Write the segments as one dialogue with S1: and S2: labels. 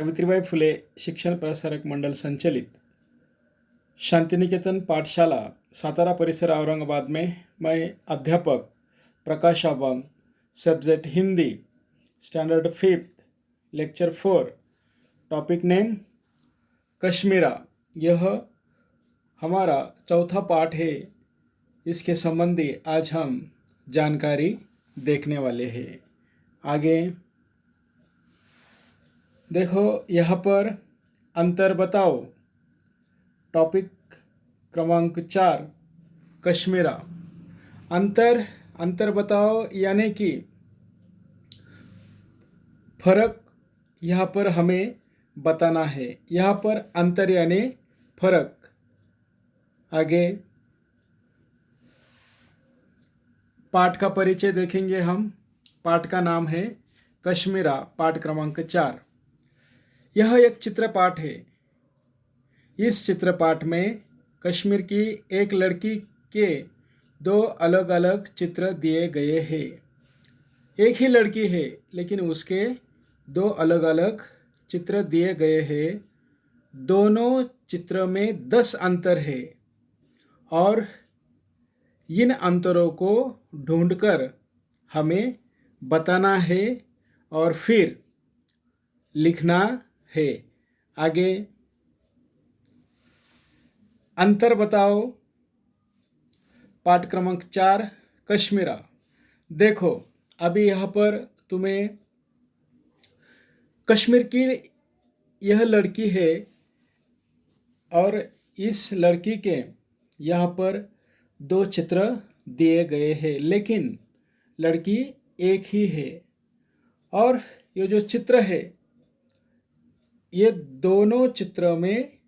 S1: सावित्रीबाई फुले शिक्षण प्रसारक मंडल संचालित शांतिनिकेतन पाठशाला सातारा परिसर औरंगाबाद में मैं अध्यापक Prakash Abang, subject Hindi, standard 5th, lecture 4, topic name Kashmira. यह हमारा चौथा पाठ है। इसके संबंधी आज हम जानकारी देखने वाले हैं। आगे देखो, यहाँ पर अंतर बताओ। टॉपिक क्रमांक 4 कश्मीरा। अंतर बताओ यानी कि फर्क यहाँ पर हमें बताना है। यहाँ पर अंतर यानी फर्क। आगे पाठ का परिचय देखेंगे हम। पाठ का नाम है कश्मीरा, पाठ क्रमांक 4। यह एक चित्रपाठ है। इस चित्रपाठ में कश्मीर की एक लड़की के दो अलग अलग चित्र दिए गए हैं। एक ही लड़की है लेकिन उसके दो अलग अलग चित्र दिए गए हैं। दोनों चित्र में 10 अंतर है और इन अंतरों को ढूंढकर हमें बताना है और फिर लिखना है। आगे अंतर बताओ, पाठ क्रमांक 4 कश्मीरा। देखो, अभी यहाँ पर तुम्हें कश्मीर की यह लड़की है और इस लड़की के यहाँ पर 2 चित्र दिए गए हैं, लेकिन लड़की एक ही है। और ये जो चित्र है, ये दोनों चित्रों में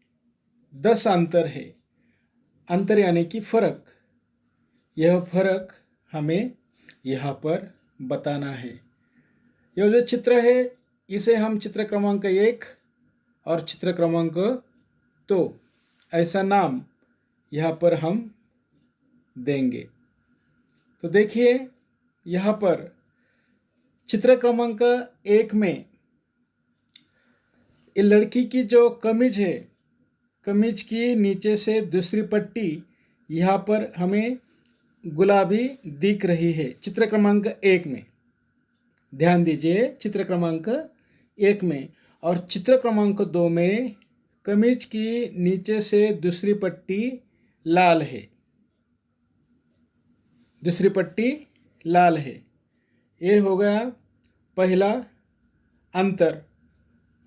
S1: 10 अंतर है। अंतर यानी कि फर्क। यह फर्क हमें यहाँ पर बताना है। यह जो चित्र है, इसे हम चित्र क्रमांक 1 और चित्र क्रमांक 2 ऐसा नाम यहाँ पर हम देंगे। तो देखिए, यहाँ पर चित्र क्रमांक 1 में ये लड़की की जो कमीज है, कमीज की नीचे से दूसरी पट्टी यहाँ पर हमें गुलाबी दिख रही है। चित्र क्रमांक 1 में ध्यान दीजिए, चित्र क्रमांक 1 में। और चित्र क्रमांक 2 में कमीज की नीचे से दूसरी पट्टी लाल है। दूसरी पट्टी लाल है। ये हो गया पहला अंतर।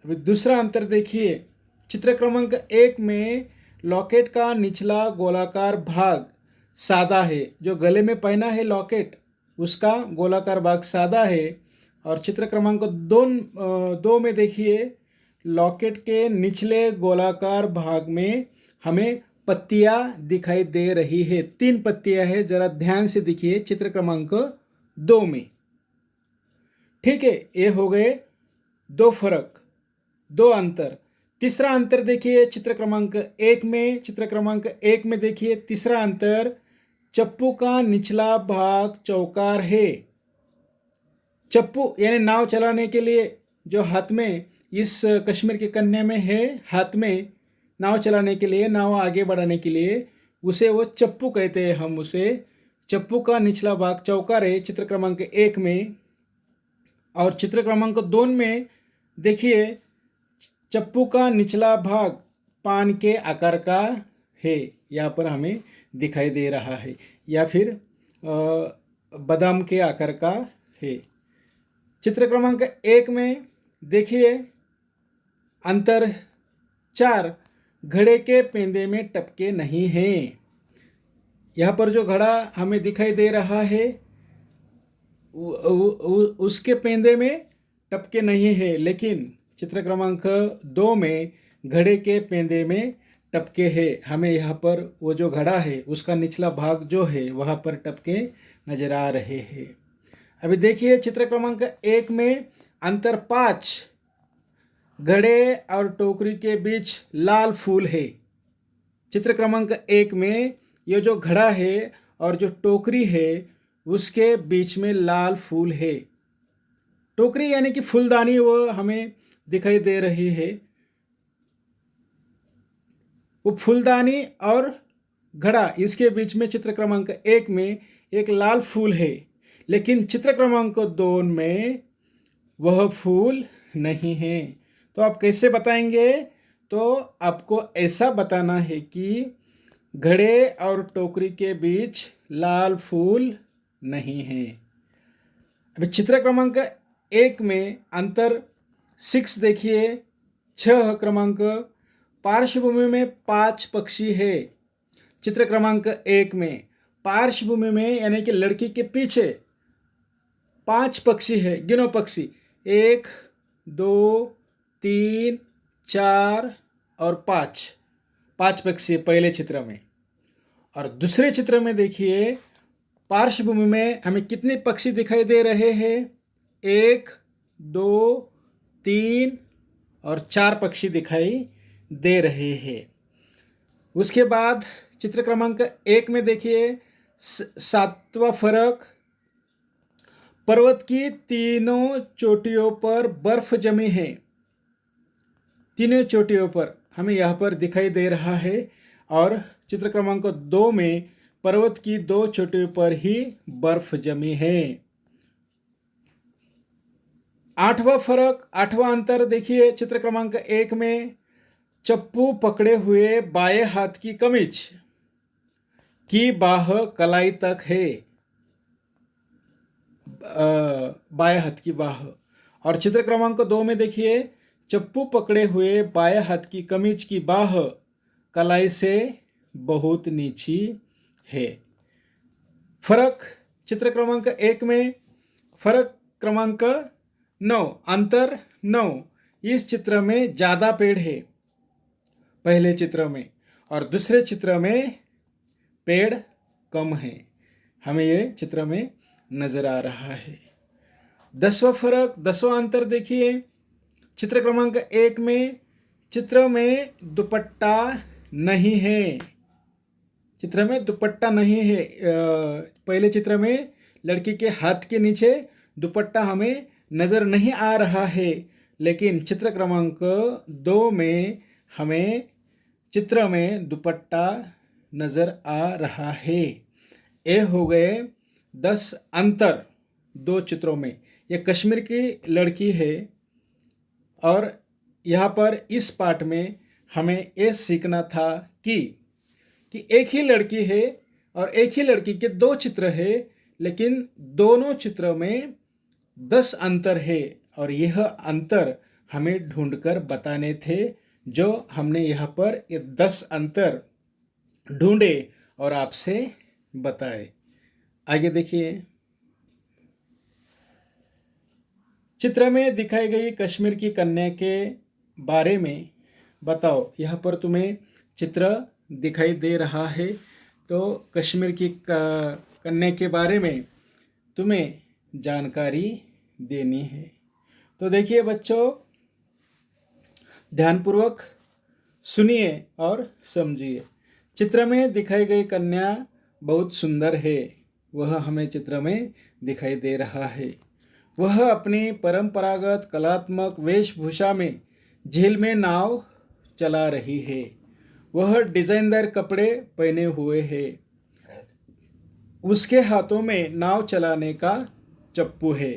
S1: अभी दूसरा अंतर देखिए। चित्र क्रमांक 1 में लॉकेट का निचला गोलाकार भाग सादा है। जो गले में पहना है लॉकेट, उसका गोलाकार भाग सादा है। और चित्र क्रमांक 2 में देखिए, लॉकेट के निचले गोलाकार भाग में हमें पत्तियां दिखाई दे रही है। 3 पत्तियां है, जरा ध्यान से देखिए चित्र क्रमांक 2 में। ठीक है, ये हो गए 2 फर्क, 2 अंतर। तीसरा अंतर देखिए चित्र क्रमांक 1 में। चित्र क्रमांक 1 में देखिए तीसरा अंतर, चप्पू का निचला भाग चौकार है। चप्पू यानी नाव चलाने के लिए जो हाथ में इस कश्मीर के कन्या में है, हाथ में नाव चलाने के लिए, नाव आगे बढ़ाने के लिए, उसे वो चप्पू कहते हैं। हम उसे चप्पू का निचला भाग चौकार है चित्र क्रमांक 1 में। और चित्र क्रमांक 2 में देखिए, चप्पू का निचला भाग पान के आकार का है। यहाँ पर हमें दिखाई दे रहा है, या फिर बादाम के आकार का है। चित्र क्रमांक 1 में देखिए अंतर 4, घड़े के पेंदे में टपके नहीं हैं। यहाँ पर जो घड़ा हमें दिखाई दे रहा है, उसके पेंदे में टपके नहीं है, लेकिन चित्र क्रमांक 2 में घड़े के पेंदे में टपके है। हमें यहाँ पर वो जो घड़ा है उसका निचला भाग जो है वहाँ पर टपके नजर आ रहे हैं। अभी देखिए चित्र क्रमांक 1 में अंतर 5, घड़े और टोकरी के बीच लाल फूल है। चित्र क्रमांक 1 में ये जो घड़ा है और जो टोकरी है उसके बीच में लाल फूल है। टोकरी यानी कि फूलदानी, वो हमें दिखाई दे रही है, वो फूलदानी और घड़ा, इसके बीच में चित्र क्रमांक 1 में एक लाल फूल है, लेकिन चित्र क्रमांक 2 में वह फूल नहीं है। तो आप कैसे बताएंगे? तो आपको ऐसा बताना है कि घड़े और टोकरी के बीच लाल फूल नहीं है। अभी चित्र क्रमांक 1 में अंतर 6 देखिए, 6 क्रमांक, पार्श्वभूमि में 5 पक्षी है। चित्र क्रमांक 1 में पार्श्वभूमि में यानी कि लड़की के पीछे 5 पक्षी है। गिनो पक्षी, 1 2 3 4 और 5, 5 पक्षी पहले चित्र में। और दूसरे चित्र में देखिए, पार्श्वभूमि में हमें कितने पक्षी दिखाई दे रहे हैं? 1 2 3 और 4 पक्षी दिखाई दे रहे हैं। उसके बाद चित्र क्रमांक 1 में देखिए, 7वां फर्क, पर्वत की तीनों चोटियों पर बर्फ जमी है। तीनों चोटियों पर हमें यहाँ पर दिखाई दे रहा है। और चित्र क्रमांक 2 में पर्वत की 2 चोटियों पर ही बर्फ जमी है। 8वां फर्क, 8वां अंतर देखिए, चित्र क्रमांक 1 में चप्पू पकड़े हुए बाएं हाथ की कमीज की बाह कलाई तक है, बाएं हाथ की बाह। और चित्र क्रमांक 2 में देखिए, चप्पू पकड़े हुए बाएं हाथ की कमीज की बाह कलाई से बहुत नीची है। फर्क चित्र क्रमांक 1 में, फर्क क्रमांक 9, अंतर 9, इस चित्र में ज़्यादा पेड़ है पहले चित्र में, और दूसरे चित्र में पेड़ कम है। हमें ये चित्र में नजर आ रहा है। 10वां फर्क, 10वां अंतर देखिए, चित्र क्रमांक 1 में चित्र में दुपट्टा नहीं है। चित्र में दुपट्टा नहीं है। पहले चित्र में लड़की के हाथ के नीचे दुपट्टा हमें नज़र नहीं आ रहा है, लेकिन चित्र क्रमांक 2 में हमें चित्र में दुपट्टा नज़र आ रहा है। ये हो गए 10 अंतर 2 चित्रों में। ये कश्मीर की लड़की है, और यहाँ पर इस पाठ में हमें ये सीखना था कि एक ही लड़की है और एक ही लड़की के 2 चित्र है, लेकिन दोनों चित्रों में 10 अंतर है, और यह अंतर हमें ढूंढकर बताने थे, जो हमने यहाँ पर ये 10 अंतर ढूंढे और आपसे बताए। आगे देखिए, चित्र में दिखाई गई कश्मीर की कन्या के बारे में बताओ। यहाँ पर तुम्हें चित्र दिखाई दे रहा है, तो कश्मीर की कन्या के बारे में तुम्हें जानकारी देनी है। तो देखिए बच्चों, ध्यानपूर्वक सुनिए और समझिए। चित्र में दिखाई गई कन्या बहुत सुंदर है, वह हमें चित्र में दिखाई दे रहा है। वह अपनी परंपरागत कलात्मक वेशभूषा में झील में नाव चला रही है। वह डिजाइनदार कपड़े पहने हुए है। उसके हाथों में नाव चलाने का चप्पू है।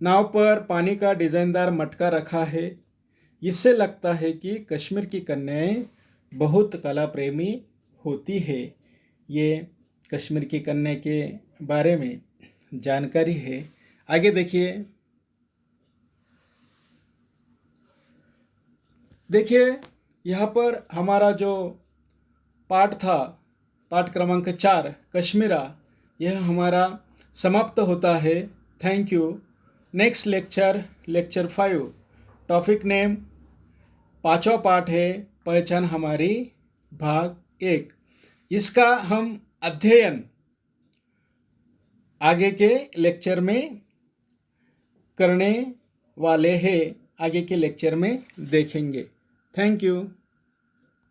S1: नाव पर पानी का डिजाइनदार मटका रखा है। इससे लगता है कि कश्मीर की कन्याएं बहुत कला प्रेमी होती है। ये कश्मीर की कन्या के बारे में जानकारी है। आगे देखिए, यहाँ पर हमारा जो पाठ था, पाठ क्रमांक 4 कश्मीरा, यह हमारा समाप्त होता है। Thank you. Next lecture, lecture 5, topic name, 5वां पाठ है पहचान हमारी, भाग 1। इसका हम अध्ययन आगे के लेक्चर में करने वाले हैं, आगे के लेक्चर में देखेंगे। Thank you.